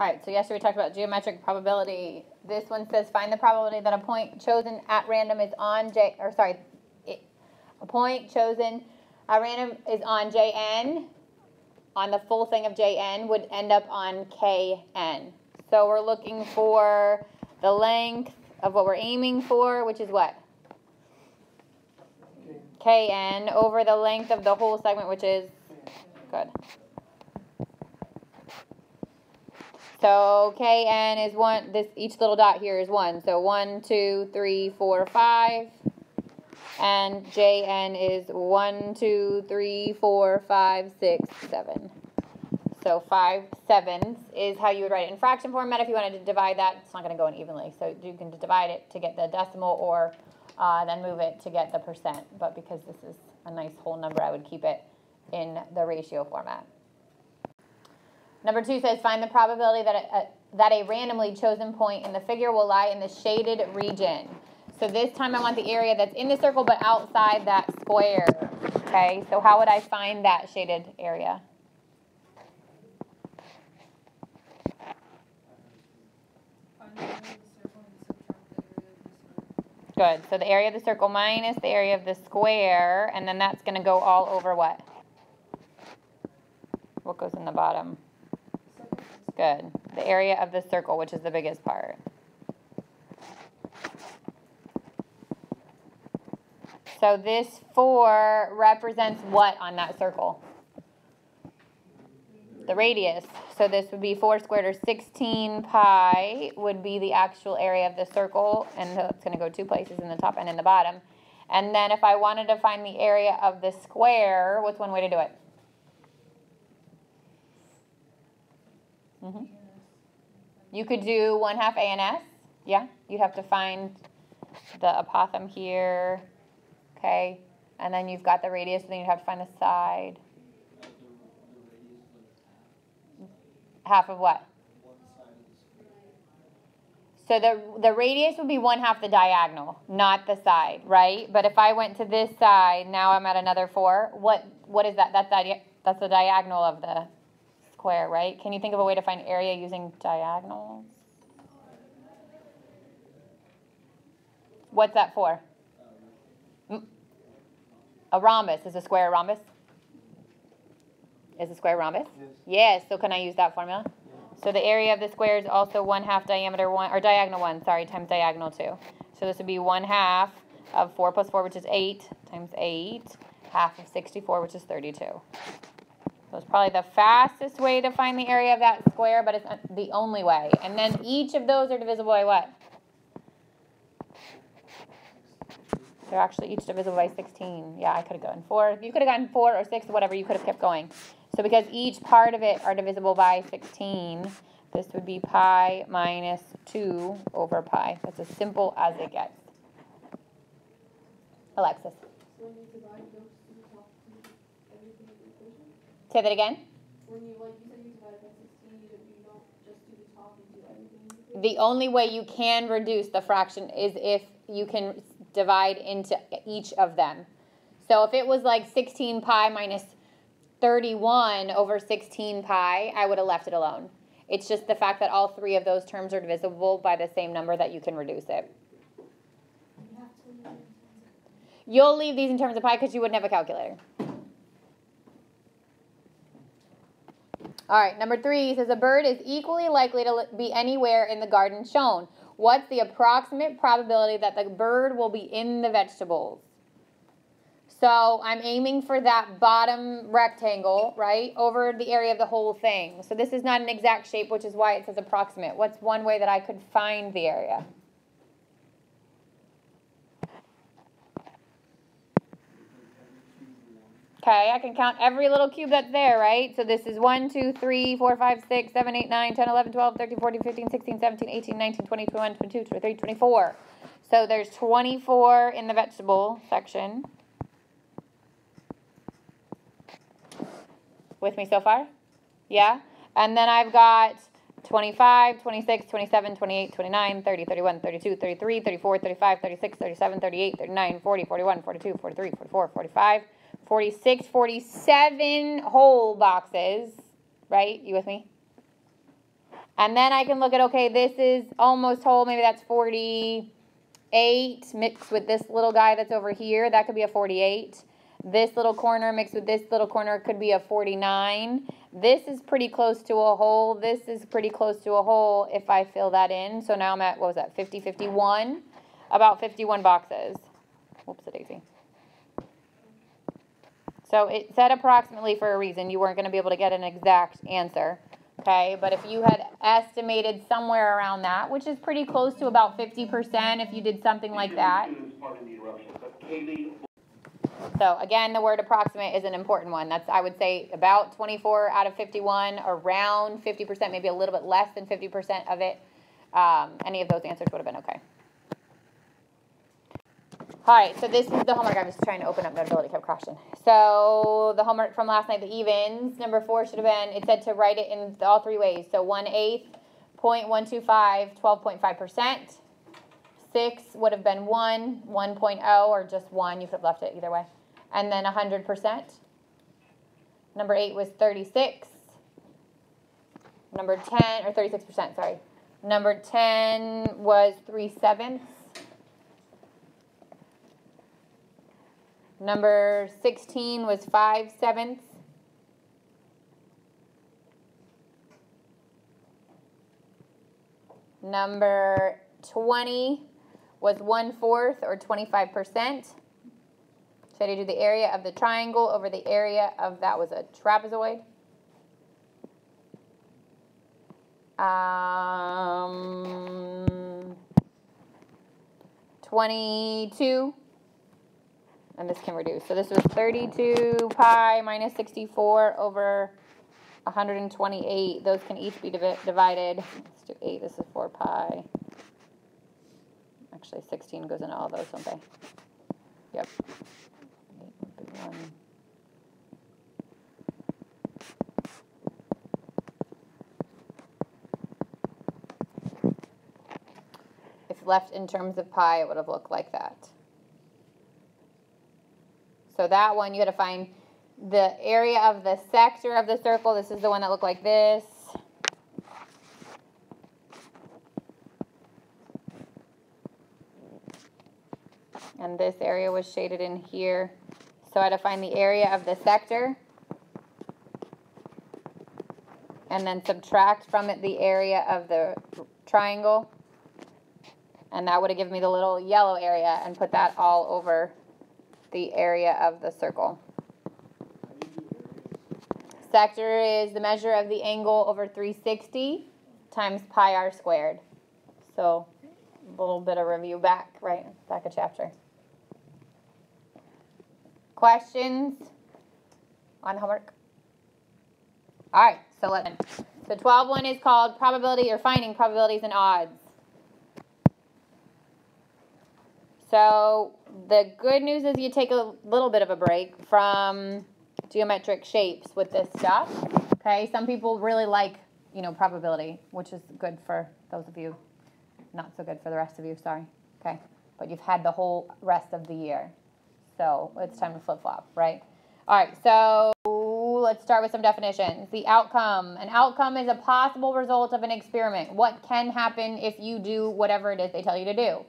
right, so yesterday we talked about geometric probability. This one says find the probability that a point chosen at random is on a point chosen at random is on Jn, on the full thing of Jn, would end up on Kn. So we're looking for the length of what we're aiming for, which is what? Kn over the length of the whole segment, which is, good. So Kn is 1, each little dot here is 1. So 1, 2, 3, 4, 5. And Jn is 1, 2, 3, 4, 5, 6, 7. So 5/7 is how you would write it in fraction format. If you wanted to divide that, it's not going to go in evenly. So you can divide it to get the decimal or then move it to get the percent. But because this is a nice whole number, I would keep it in the ratio format. Number 2 says find the probability that a randomly chosen point in the figure will lie in the shaded region. So this time I want the area that's in the circle but outside that square. Okay, so how would I find that shaded area? Good. So the area of the circle minus the area of the square, and then that's going to go all over what? What goes in the bottom? Good. The area of the circle, which is the biggest part. So this 4 represents what on that circle? The radius. So this would be 4 squared, or 16 pi would be the actual area of the circle, and it's going to go 2 places, in the top and in the bottom. And then if I wanted to find the area of the square, what's one way to do it? You could do 1/2 a and s. Yeah, you'd have to find the apothem here. Okay, and then you've got the radius, and then you'd have to find the side. Half of what? So the radius would be 1/2 the diagonal, not the side, right? But if I went to this side, now I'm at another 4. What is that? That's the diagonal of the square, right? Can you think of a way to find area using diagonals? What's that for? A rhombus. Is a square a rhombus? Is a square a rhombus? Yes. So can I use that formula? So the area of the square is also 1/2 diameter 1, or diagonal 1, sorry, times diagonal 2. So this would be 1/2 of 4 plus 4, which is 8, times 8, half of 64, which is 32. So it's probably the fastest way to find the area of that square, but it's the only way. And then each of those are divisible by what? They're actually each divisible by 16. Yeah, I could have gone 4. You could have gotten 4 or 6, whatever. You could have kept going. So because each part of it are divisible by 16, this would be pi minus 2 over pi. That's as simple as it gets. Alexis. When you divide those two top to everything in the equation? Say that again. When you said you divided by 16, you don't just do the top and do everything in the equation? The only way you can reduce the fraction is if you can divide into each of them. So if it was like 16 pi minus 31 over 16 pi, I would have left it alone. It's just the fact that all 3 of those terms are divisible by the same number that you can reduce it. You'll leave these in terms of pi because you wouldn't have a calculator. All right, number 3 says a bird is equally likely to be anywhere in the garden shown. What's the approximate probability that the bird will be in the vegetables? So I'm aiming for that bottom rectangle, right, over the area of the whole thing. So this is not an exact shape, which is why it says approximate. What's one way that I could find the area? Okay, I can count every little cube that's there, right? So this is 1, 2, 3, 4, 5, 6, 7, 8, 9, 10, 11, 12, 13, 14, 15, 16, 17, 18, 19, 20, 21, 22, 23, 24. So there's 24 in the vegetable section. With me so far? Yeah? And then I've got 25, 26, 27, 28, 29, 30, 31, 32, 33, 34, 35, 36, 37, 38, 39, 40, 41, 42, 43, 44, 45, 46, 47 whole boxes, right? You with me? And then I can look at, okay, this is almost whole, maybe that's 48 mixed with this little guy that's over here, that could be a 48. This little corner mixed with this little corner could be a 49. This is pretty close to a whole. This is pretty close to a whole if I fill that in. So now I'm at, what was that, 50, 51? About 51 boxes. Whoops, daisy. So it said approximately for a reason. You weren't going to be able to get an exact answer. Okay, but if you had estimated somewhere around that, which is pretty close to about 50% if you did something like that. So again, the word approximate is an important one. That's, I would say, about 24 out of 51, around 50%, maybe a little bit less than 50% of it. Any of those answers would have been okay. All right, so this is the homework. I'm just trying to open up Notability, kept crashing. So the homework from last night, the evens, number 4 should have been, it said to write it in all 3 ways. So 1/8, 0.125, 12.5%. 6 would have been 1, 1.0, or just 1. You could have left it either way. And then 100%. Number 8 was 36. Number 10, or 36%, sorry. Number 10 was 3/7. Number 16 was 5/7. Number 20 was 1/4 or 25%. Should I do the area of the triangle over the area of, that was a trapezoid. 22. And this can reduce. So this was 32 pi minus 64 over 128. Those can each be divided. Let's do 8. This is 4 pi. Actually, 16 goes into all those, don't they? Yep. 8, big one. If left in terms of pi, it would have looked like that. So that one, you got to find the area of the sector of the circle. This is the one that looked like this. And this area was shaded in here. So I had to find the area of the sector. And then subtract from it the area of the triangle. And that would have given me the little yellow area, and put that all over the area of the circle. Sector is the measure of the angle over 360 times pi r squared. So a little bit of review back, right? Back a chapter. Questions on homework? All right, so let's. So 12-1 is called probability, or finding probabilities and odds. So the good news is you take a little bit of a break from geometric shapes with this stuff. Okay, some people really like, probability, which is good for those of you, not so good for the rest of you, sorry. Okay, but you've had the whole rest of the year. So it's time to flip-flop, right? All right, so let's start with some definitions. The outcome. An outcome is a possible result of an experiment. What can happen if you do whatever it is they tell you to do?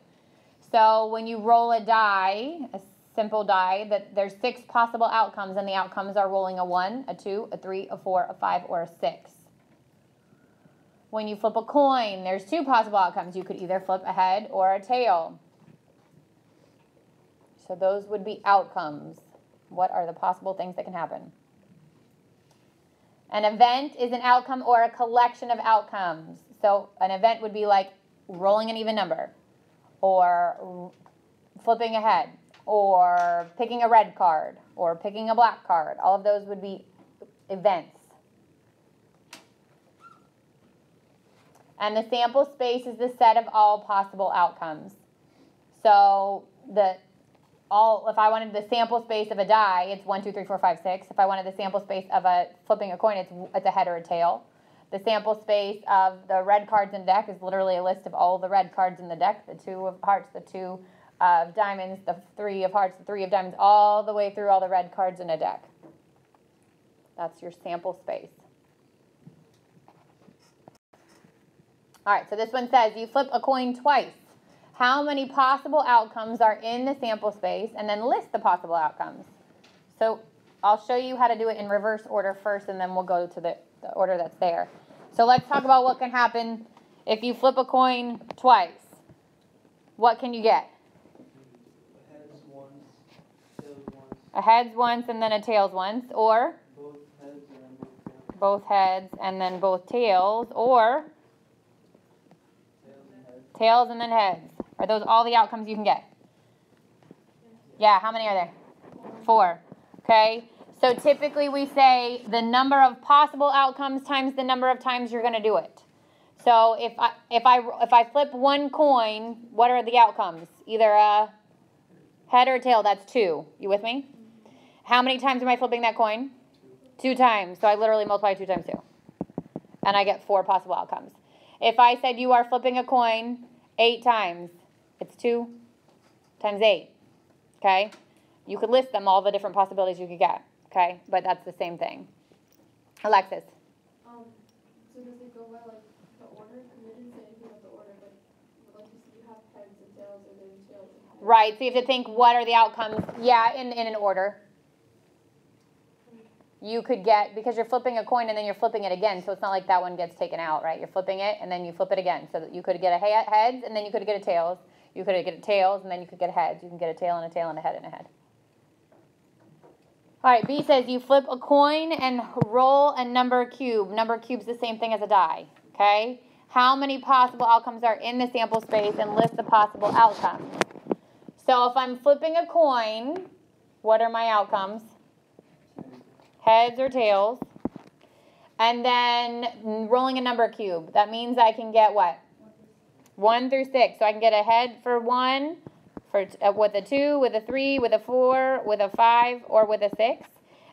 So when you roll a die, a simple die, that there's 6 possible outcomes, and the outcomes are rolling a 1, a 2, a 3, a 4, a 5, or a 6. When you flip a coin, there's 2 possible outcomes. You could either flip a head or a tail. So those would be outcomes. What are the possible things that can happen? An event is an outcome or a collection of outcomes. So an event would be like rolling an even number, or flipping a head, or picking a red card, or picking a black card. All of those would be events. And the sample space is the set of all possible outcomes. So if I wanted the sample space of a die, it's 1, 2, 3, 4, 5, 6. If I wanted the sample space of flipping a coin, it's a head or a tail. The sample space of the red cards in the deck is literally a list of all the red cards in the deck, the 2 of hearts, the 2 of diamonds, the 3 of hearts, the 3 of diamonds, all the way through all the red cards in a deck. That's your sample space. All right, so this one says you flip a coin twice. How many possible outcomes are in the sample space, and then list the possible outcomes. So I'll show you how to do it in reverse order first, and then we'll go to the order that's there. So let's talk about what can happen if you flip a coin twice. What can you get? Heads once, tails once. A heads once and then a tails once, or Both heads and then both tails. both heads and then both tails, or Tails and heads. tails and then heads. Are those all the outcomes you can get? Yeah, how many are there? 4. Okay, so typically we say the number of possible outcomes times the number of times you're going to do it. So if I flip one coin, what are the outcomes? Either a head or a tail. That's 2. You with me? How many times am I flipping that coin? 2 times. So I literally multiply 2 times 2, and I get 4 possible outcomes. If I said you are flipping a coin 8 times, it's 2 times 8. Okay? You could list them, all the different possibilities you could get. Okay? But that's the same thing. Alexis. So does it go by like the order? Because I didn't say anything about the order, but like you have heads and tails, and then tails and heads. Right, so you have to think, what are the outcomes? Yeah, in an order. You could get, because you're flipping a coin and then you're flipping it again, so it's not like that one gets taken out, right? You're flipping it and then you flip it again. So that you could get a heads and then you could get a tails. You could get a tails and then you could get a heads. You can get a tail and a tail and a head and a head. All right, B says you flip a coin and roll a number cube. Number cube's the same thing as a die, okay? How many possible outcomes are in the sample space, and list the possible outcomes. So if I'm flipping a coin, what are my outcomes? Heads or tails. And then rolling a number cube. That means I can get what? 1 through 6. So I can get a head for 1, with a 2, with a 3, with a 4, with a 5, or with a 6.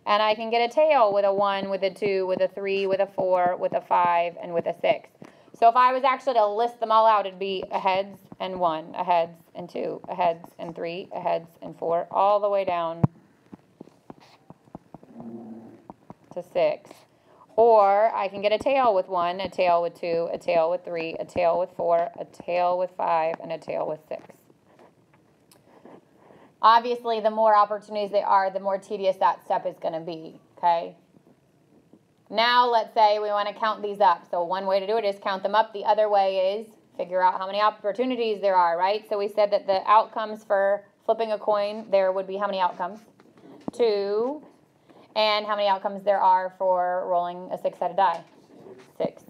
And I can get a tail with a 1, with a 2, with a 3, with a 4, with a 5, and with a 6. So if I was actually to list them all out, it'd be a heads and 1, a heads and 2, a heads and 3, a heads and 4, all the way down to 6. Or I can get a tail with 1, a tail with 2, a tail with 3, a tail with 4, a tail with 5, and a tail with 6. Obviously, the more opportunities there are, the more tedious that step is going to be, okay? Now, let's say we want to count these up. So one way to do it is count them up. The other way is figure out how many opportunities there are, right? So we said that the outcomes for flipping a coin, there would be how many outcomes? 2. And how many outcomes there are for rolling a 6-sided die? 6.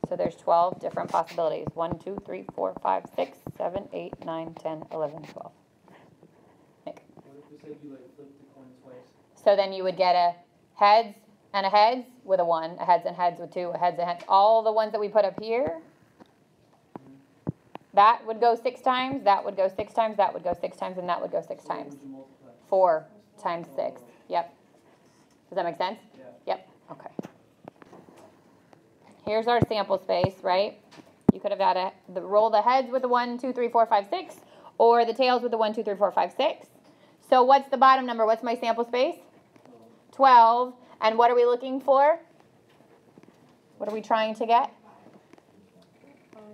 So there's 12 different possibilities. 1, 2, 3, 4, 5, 6, 7, 8, 9, 10, 11, 12. Nick. What if we said you like flip the coin twice? So then you would get a heads and a heads with a 1, a heads and heads with 2, a heads and heads. All the ones that we put up here, that would go 6 times, that would go 6 times, that would go 6 times, and that would go 6 So what times. would you multiply? 4 times 6. Yep. Does that make sense? Yeah. Yep. Okay. Here's our sample space, right? You could have had roll the heads with the 1, 2, 3, 4, 5, 6, or the tails with the 1, 2, 3, 4, 5, 6. So what's the bottom number? What's my sample space? 12. And what are we looking for? What are we trying to get?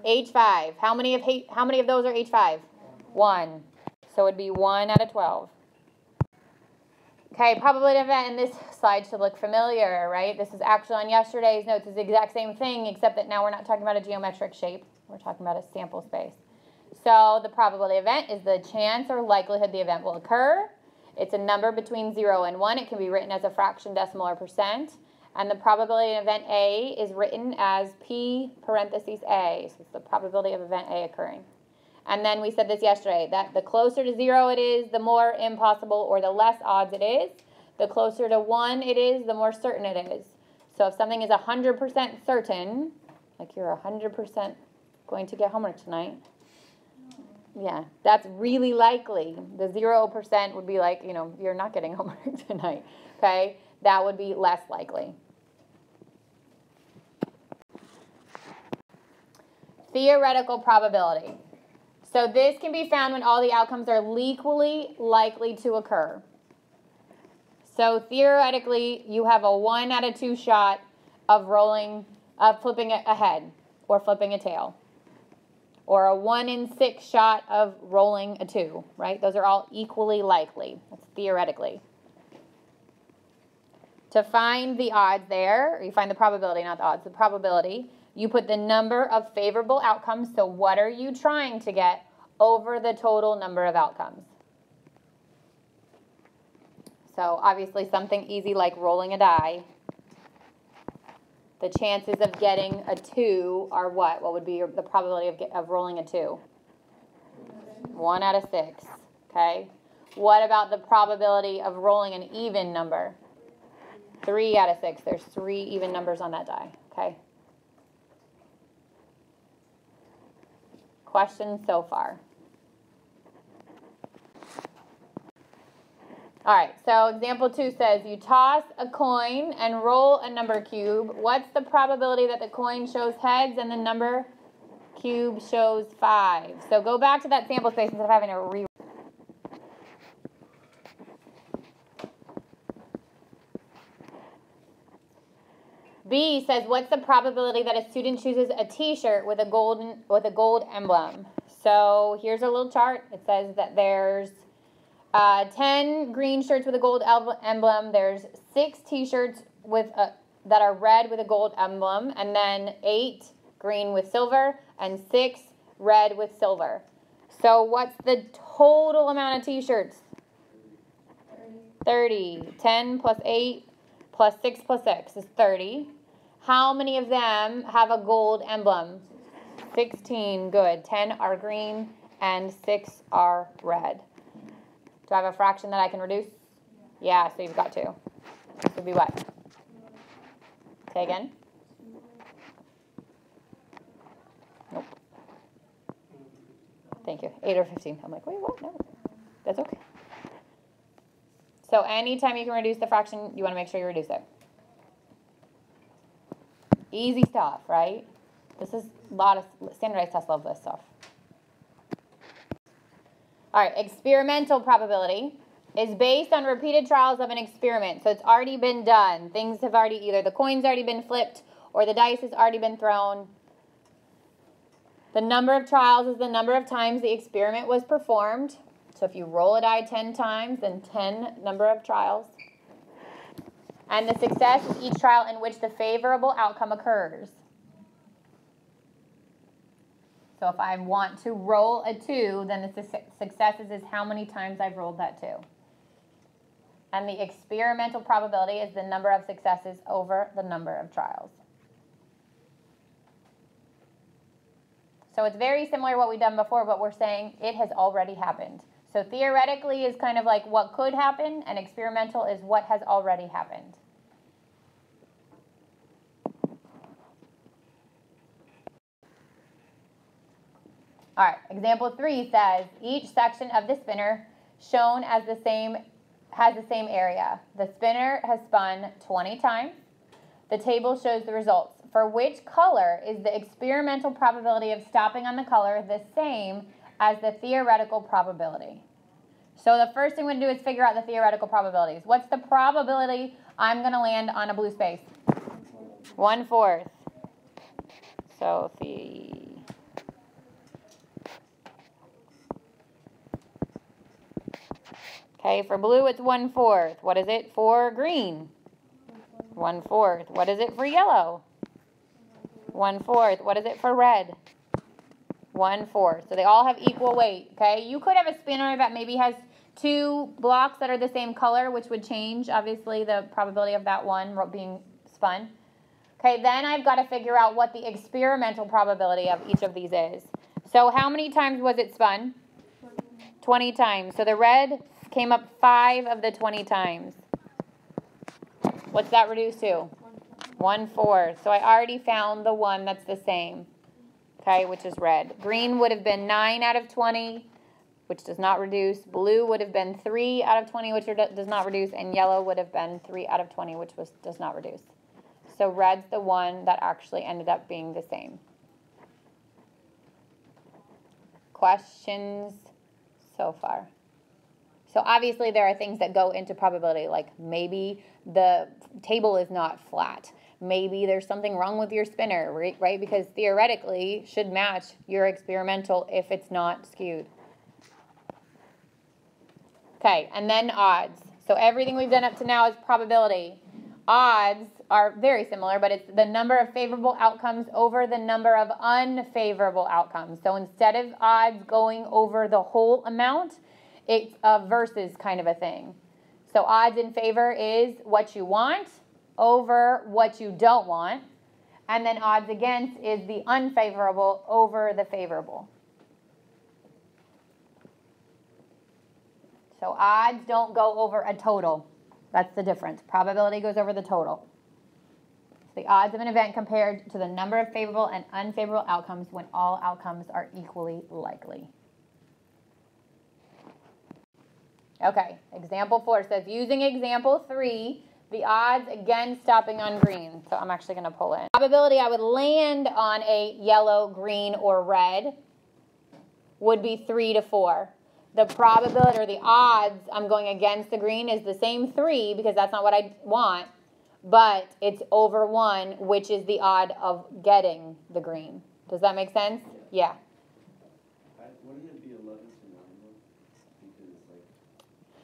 H5. How many of those are H5? 1. So it'd be 1 out of 12. Okay, probability of event, and this slide should look familiar, right? This is actually on yesterday's notes. It's the exact same thing, except that now we're not talking about a geometric shape. We're talking about a sample space. So the probability of event is the chance or likelihood the event will occur. It's a number between 0 and 1. It can be written as a fraction, decimal, or percent. And the probability of event A is written as P parentheses A. So it's the probability of event A occurring. And then we said this yesterday, that the closer to 0 it is, the more impossible or the less odds it is. The closer to 1 it is, the more certain it is. So if something is 100% certain, like you're 100% going to get homework tonight, yeah, that's really likely. The 0% would be like, you're not getting homework tonight, okay? That would be less likely. Theoretical probability. So this can be found when all the outcomes are equally likely to occur. So theoretically, you have a 1 out of 2 shot of flipping a head. or flipping a tail. Or a 1 in 6 shot of rolling a 2, right? Those are all equally likely. That's theoretically. To find the odds there, or you find the probability, not the odds, the probability, you put the number of favorable outcomes, so what are you trying to get, over the total number of outcomes. So obviously something easy like rolling a die. The chances of getting a 2 are what? What would be the probability of rolling a 2? 1 out of 6, okay? What about the probability of rolling an even number? 3 out of 6. There's 3 even numbers on that die, okay? Questions so far? All right, so example 2 says you toss a coin and roll a number cube. What's the probability that the coin shows heads and the number cube shows 5? So go back to that sample space instead of having to re. B says what's the probability that a student chooses a t-shirt with a gold emblem? So here's a little chart. It says that there's 10 green shirts with a gold emblem. There's 6 t-shirts that are red with a gold emblem, and then 8 green with silver and 6 red with silver. So what's the total amount of t-shirts? 30. 10 plus 8 plus 6 plus 6 is 30. How many of them have a gold emblem? 16. Good. 10 are green and 6 are red. Do I have a fraction that I can reduce? Yeah, so you've got 2. This would be what? Say again? Nope. Thank you. 8 or 15. I'm like, wait, what? No. That's okay. So anytime you can reduce the fraction, you want to make sure you reduce it. Easy stuff, right? This is a lot of standardized tests love this stuff. All right, experimental probability is based on repeated trials of an experiment. So it's already been done. Things have already, either the coin's already been flipped or the dice has already been thrown. The number of trials is the number of times the experiment was performed. So if you roll a die 10 times, then 10 number of trials. And the success is each trial in which the favorable outcome occurs. So if I want to roll a 2, then the success is how many times I've rolled that 2. And the experimental probability is the number of successes over the number of trials. So it's very similar to what we've done before, but we're saying it has already happened. So theoretically is kind of like what could happen, and experimental is what has already happened. All right, example 3 says each section of the spinner shown as the same has the same area. The spinner has spun 20 times. The table shows the results. For which color is the experimental probability of stopping on the color the same as the theoretical probability? So the first thing we're going to do is figure out the theoretical probabilities. What's the probability I'm going to land on a blue space? 1/4. So okay, for blue it's 1/4. What is it for green? 1/4. What is it for yellow? 1/4. What is it for red? 1/4. So they all have equal weight, okay? You could have a spinner that maybe has 2 blocks that are the same color, which would change, obviously, the probability of that one being spun. Okay, then I've got to figure out what the experimental probability of each of these is. So how many times was it spun? 20 times. So the red came up 5 of the 20 times. What's that reduced to? 1/4. So I already found the one that's the same, okay, which is red. Green would have been 9 out of 20, which does not reduce. Blue would have been 3 out of 20, which does not reduce. And yellow would have been 3 out of 20, which does not reduce. So red's the one that actually ended up being the same. Questions so far? So obviously there are things that go into probability, like maybe the table is not flat. maybe there's something wrong with your spinner, right? Because theoretically should match your experimental if it's not skewed. Okay, and then odds. So everything we've done up to now is probability. Odds are very similar, but it's the number of favorable outcomes over the number of unfavorable outcomes. So instead of odds going over the whole amount, it's a versus kind of a thing. So odds in favor is what you want over what you don't want. And then odds against is the unfavorable over the favorable. So odds don't go over a total. That's the difference. Probability goes over the total. So the odds of an event compared to the number of favorable and unfavorable outcomes when all outcomes are equally likely. Okay, example 4 says, using example 3, the odds against stopping on green. So I'm actually going to pull in. Probability I would land on a yellow, green, or red would be 3 to 4. The probability or the odds I'm going against the green is the same 3 because that's not what I want, but it's over 1, which is the odd of getting the green. Does that make sense? Yeah. Wouldn't it be 11 to 9 though?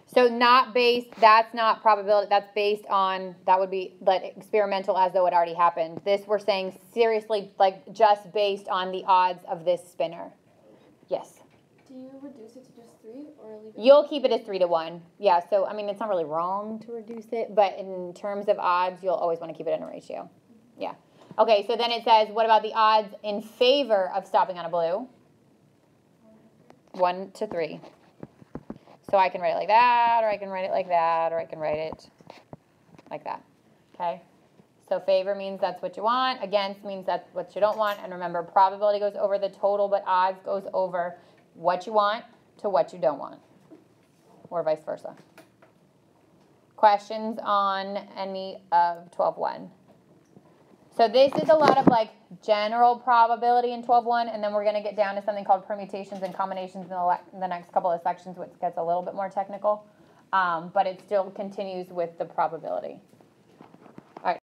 Because So not based, that's not probability, that's based on, that would be like experimental as though it already happened. This we're saying seriously, like just based on the odds of this spinner. Yes. Do you reduce it to just 3 or leave it? You'll keep it as 3 to 1. Yeah, so I mean, it's not really wrong to reduce it, but in terms of odds, you'll always want to keep it in a ratio. Yeah. Okay, so then it says, what about the odds in favor of stopping on a blue? 1 to 3. So I can write it like that, or I can write it like that, or I can write it like that. Okay? So favor means that's what you want. Against means that's what you don't want. And remember, probability goes over the total, but odds goes over what you want to what you don't want, or vice versa. Questions on any of 12.1? So this is a lot of like general probability in 12.1, and then we're going to get down to something called permutations and combinations in the next couple of sections, which gets a little bit more technical, but it still continues with the probability.